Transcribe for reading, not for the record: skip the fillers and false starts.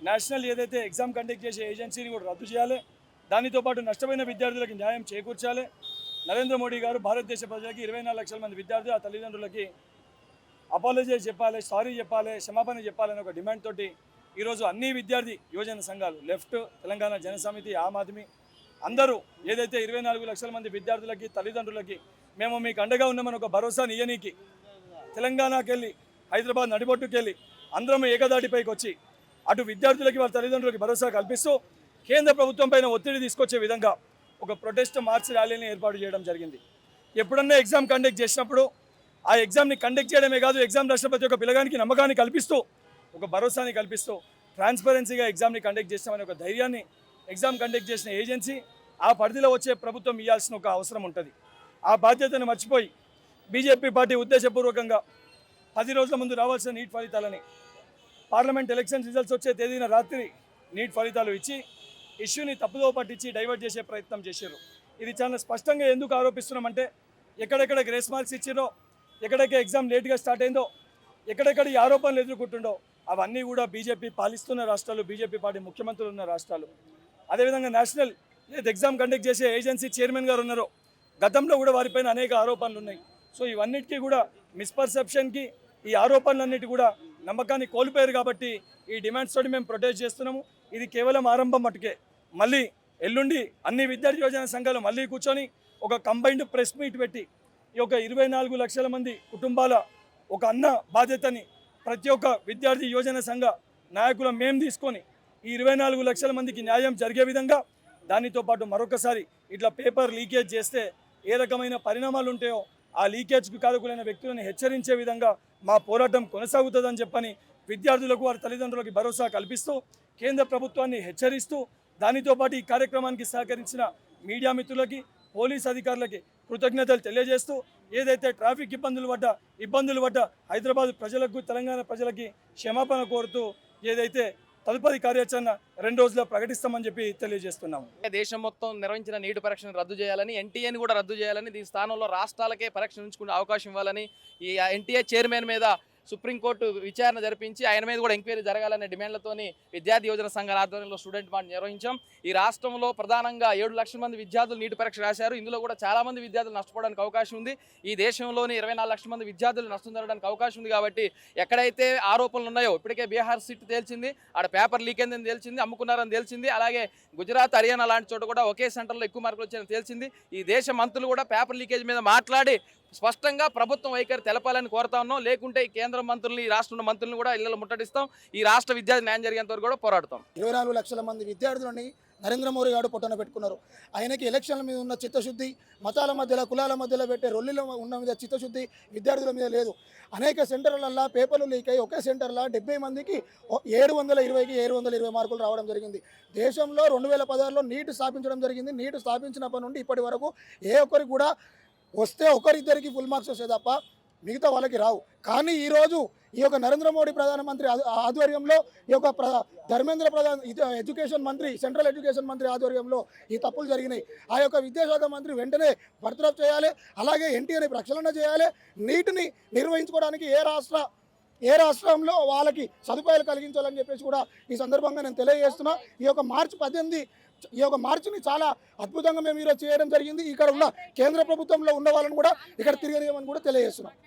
National ఏదైతే exam conduct చేసే ఏజెన్సీని కూడా రద్దు చేయాలి. దానితో పాటు నష్టపోయిన విద్యార్థులకు న్యాయం చేకూర్చాలి. నరేంద్ర మోడీ గారు భారతదేశ ప్రజలకి 24 లక్షల మంది విద్యార్థులు ఆ తల్లిదండ్రులకి అపాలజైజ్ చెప్పాలి, సారీ చెప్పాలి, క్షమాపణ చెప్పాలని ఒక డిమాండ్ తోటి ఈరోజు అన్ని విద్యార్థి యువజన సంఘాలు, లెఫ్ట్, తెలంగాణ జనసమితి, ఆమ్ ఆద్మీ అందరూ ఏదైతే 24 లక్షల మంది విద్యార్థులకి తల్లిదండ్రులకి మేము మీకు అండగా ఉన్నామని ఒక భరోసాని ఇయ్యనీకి తెలంగాణకి వెళ్ళి హైదరాబాద్ నడిబొట్టుకు వెళ్ళి అందరం ఏకదాటిపైకి వచ్చి అటు విద్యార్థులకి వాళ్ళ తల్లిదండ్రులకి భరోసా కల్పిస్తూ కేంద్ర ప్రభుత్వం పైన ఒత్తిడి తీసుకొచ్చే విధంగా ఒక ప్రొటెస్ట్ మార్చ్ ర్యాలీని ఏర్పాటు చేయడం జరిగింది. ఎప్పుడన్నా ఎగ్జామ్ కండక్ట్ చేసినప్పుడు ఆ ఎగ్జామ్ని కండక్ట్ చేయడమే కాదు, ఎగ్జామ్ రాష్ట్ర ప్రతి ఒక్క పిల్లగానికి నమ్మకాన్ని కల్పిస్తూ ఒక భరోసాని కల్పిస్తూ ట్రాన్స్పరెన్సీగా ఎగ్జామ్ని కండక్ట్ చేస్తామనే ఒక ధైర్యాన్ని ఎగ్జామ్ కండక్ట్ చేసిన ఏజెన్సీ ఆ పరిధిలో వచ్చే ప్రభుత్వం ఇవ్వాల్సిన ఒక అవసరం ఉంటుంది. ఆ బాధ్యతను మర్చిపోయి బీజేపీ పార్టీ ఉద్దేశపూర్వకంగా 10 రోజుల ముందు రావాల్సిన నీట్ ఫలితాలని పార్లమెంట్ ఎలక్షన్ రిజల్ట్స్ వచ్చే తేదీన రాత్రి నీట్ ఫలితాలు ఇచ్చి ఇష్యూని తప్పుదో పట్టించి డైవర్ట్ చేసే ప్రయత్నం చేశారు. ఇది చాలా స్పష్టంగా ఎందుకు ఆరోపిస్తున్నామంటే ఎక్కడెక్కడ గ్రేస్ మార్క్స్ ఇచ్చిరో, ఎక్కడెక్కడ ఎగ్జామ్ లేట్గా స్టార్ట్ అయిందో, ఎక్కడెక్కడ ఈ ఆరోపణలు ఎదుర్కొంటుండో అవన్నీ కూడా బీజేపీ పాలిస్తున్న రాష్ట్రాలు, బీజేపీ పార్టీ ముఖ్యమంత్రులు ఉన్న రాష్ట్రాలు. అదేవిధంగా నేషనల్ ఎగ్జామ్ కండక్ట్ చేసే ఏజెన్సీ చైర్మన్ గారు ఉన్నారో గతంలో కూడా వారిపైన అనేక ఆరోపణలు ఉన్నాయి. సో ఇవన్నిటికీ కూడా మిస్పర్సెప్షన్కి ఈ ఆరోపణలన్నిటి కూడా నమ్మకాన్ని కోల్పోయారు. కాబట్టి ఈ డిమాండ్స్ తోటి మేము ప్రొటెస్ట్ చేస్తున్నాము. ఇది కేవలం ఆరంభం మట్టుకే. మళ్ళీ ఎల్లుండి అన్ని విద్యార్థి యోజన సంఘాలు మళ్ళీ కూర్చొని ఒక కంబైన్డ్ ప్రెస్ మీట్ పెట్టి ఈ యొక్క 24 లక్షల మంది కుటుంబాల ఒక అన్న బాధ్యతని ప్రతి ఒక్క విద్యార్థి యోజన సంఘ నాయకులు మేము తీసుకొని ఈ 24 లక్షల మందికి న్యాయం జరిగే విధంగా, దానితో పాటు మరొకసారి ఇట్లా పేపర్ లీకేజ్ చేస్తే ఏ రకమైన పరిణామాలు ఉంటాయో ఆ లీకేజ్కు కారకులైన వ్యక్తులను హెచ్చరించే విధంగా మా పోరాటం కొనసాగుతుందని చెప్పని విద్యార్థులకు వారి తల్లిదండ్రులకి భరోసా కల్పిస్తూ కేంద్ర ప్రభుత్వాన్ని హెచ్చరిస్తూ దానితో పాటు ఈ కార్యక్రమానికి సహకరించిన మీడియా మిత్రులకి, పోలీస్ అధికారులకి కృతజ్ఞతలు తెలియజేస్తూ ఏదైతే ట్రాఫిక్ ఇబ్బందులు పడ్డ హైదరాబాద్ ప్రజలకు, తెలంగాణ ప్రజలకి క్షమాపణ కోరుతూ ఏదైతే తదుపరి కార్యాచరణ 2 రోజుల్లో ప్రకటిస్తామని చెప్పి తెలియజేస్తున్నాము. దేశం మొత్తం నిర్వహించిన నీటి పరీక్షను రద్దు చేయాలని, ఎన్టీఏని కూడా రద్దు చేయాలని, దీని స్థానంలో రాష్ట్రాలకే పరీక్ష ఉంచుకునే అవకాశం ఇవ్వాలని, ఈ ఎన్టీఏ చైర్మన్ మీద సుప్రీంకోర్టు విచారణ జరిపించి ఆయన మీద కూడా ఎంక్వైరీ జరగాలనే డిమాండ్లతోని విద్యార్థి యోజన సంఘాల ఆధ్వర్యంలో స్టూడెంట్ మార్చ్ నిర్వహించాం. ఈ రాష్ట్రంలో ప్రధానంగా 7 లక్షల మంది విద్యార్థులు నీటి పరీక్ష రాశారు. ఇందులో కూడా చాలామంది విద్యార్థులు నష్టపోవడానికి అవకాశం ఉంది. ఈ దేశంలోని 24 లక్షల మంది విద్యార్థులు నష్టం జరగడానికి అవకాశం ఉంది. కాబట్టి ఎక్కడైతే ఆరోపణలు ఉన్నాయో, ఇప్పటికే బీహార్ సిట్ తేల్చింది, ఆడ పేపర్ లీక్ అయిందని తేల్చింది, అమ్ముకున్నారని తేల్చింది. అలాగే గుజరాత్, హర్యానా లాంటి చోట కూడా ఒకే సెంటర్లో ఎక్కువ మార్కులు వచ్చాయని తేల్చింది. ఈ దేశ మంత్రులు కూడా పేపర్ లీకేజ్ మీద మాట్లాడి స్పష్టంగా ప్రభుత్వం వైఖరి తెలపాలని కోరుతా ఉన్నాం. లేకుంటే ఈ కేంద్ర మంత్రులు, ఈ రాష్ట్రంలో మంత్రులను కూడా ఇళ్లలో ముట్టడిస్తాం. ఈ రాష్ట్ర విద్యార్థి న్యాయం జరిగేంత వరకు కూడా పోరాడతాం. 24 లక్షల మంది విద్యార్థులని నరేంద్ర మోడీ గారు పొట్టన పెట్టుకున్నారు. ఆయనకి ఎలక్షన్ల మీద ఉన్న చిత్తశుద్ధి, మతాల మధ్యలో, కులాల మధ్యలో పెట్టే రొల్లిలో ఉన్న మీద చిత్తశుద్ధి విద్యార్థుల మీద లేదు. అనేక సెంటర్లల్లో పేపర్లు లీక్ అయ్యి ఒకే సెంటర్లో 70 మందికి 720కి 720 మార్కులు రావడం జరిగింది. దేశంలో 2016లో నీట్ స్థాపించడం జరిగింది. నీట్ స్థాపించినప్పటి నుండి ఇప్పటి వరకు ఏ ఒక్కరికి కూడా వస్తే ఒకరిద్దరికి ఫుల్ మార్క్స్ వస్తే తప్ప మిగతా వాళ్ళకి రావు. కానీ ఈరోజు ఈ యొక్క నరేంద్ర మోడీ ప్రధానమంత్రి ఆధ్వర్యంలో, ఈ యొక్క ధర్మేంద్ర ప్రధాన్ ఎడ్యుకేషన్ మంత్రి, సెంట్రల్ ఎడ్యుకేషన్ మంత్రి ఆధ్వర్యంలో ఈ తప్పులు జరిగినాయి. ఆ యొక్క విద్యాశాఖ మంత్రి వెంటనే బర్తరఫ్ చేయాలి. అలాగే ఎన్టీఆర్ని ప్రక్షాళన చేయాలి. నీటిని నిర్వహించుకోవడానికి ఏ రాష్ట్రంలో వాళ్ళకి సదుపాయాలు కలిగించాలని చెప్పేసి కూడా ఈ సందర్భంగా నేను తెలియజేస్తున్నా. ఈ యొక్క మార్చి 18 ఈ యొక్క మార్చిని చాలా అద్భుతంగా మేము ఈరోజు చేయడం జరిగింది. ఇక్కడ ఉన్న కేంద్ర ప్రభుత్వంలో ఉన్న వాళ్ళని కూడా ఇక్కడ తిరగనియమని కూడా తెలియజేస్తున్నాం.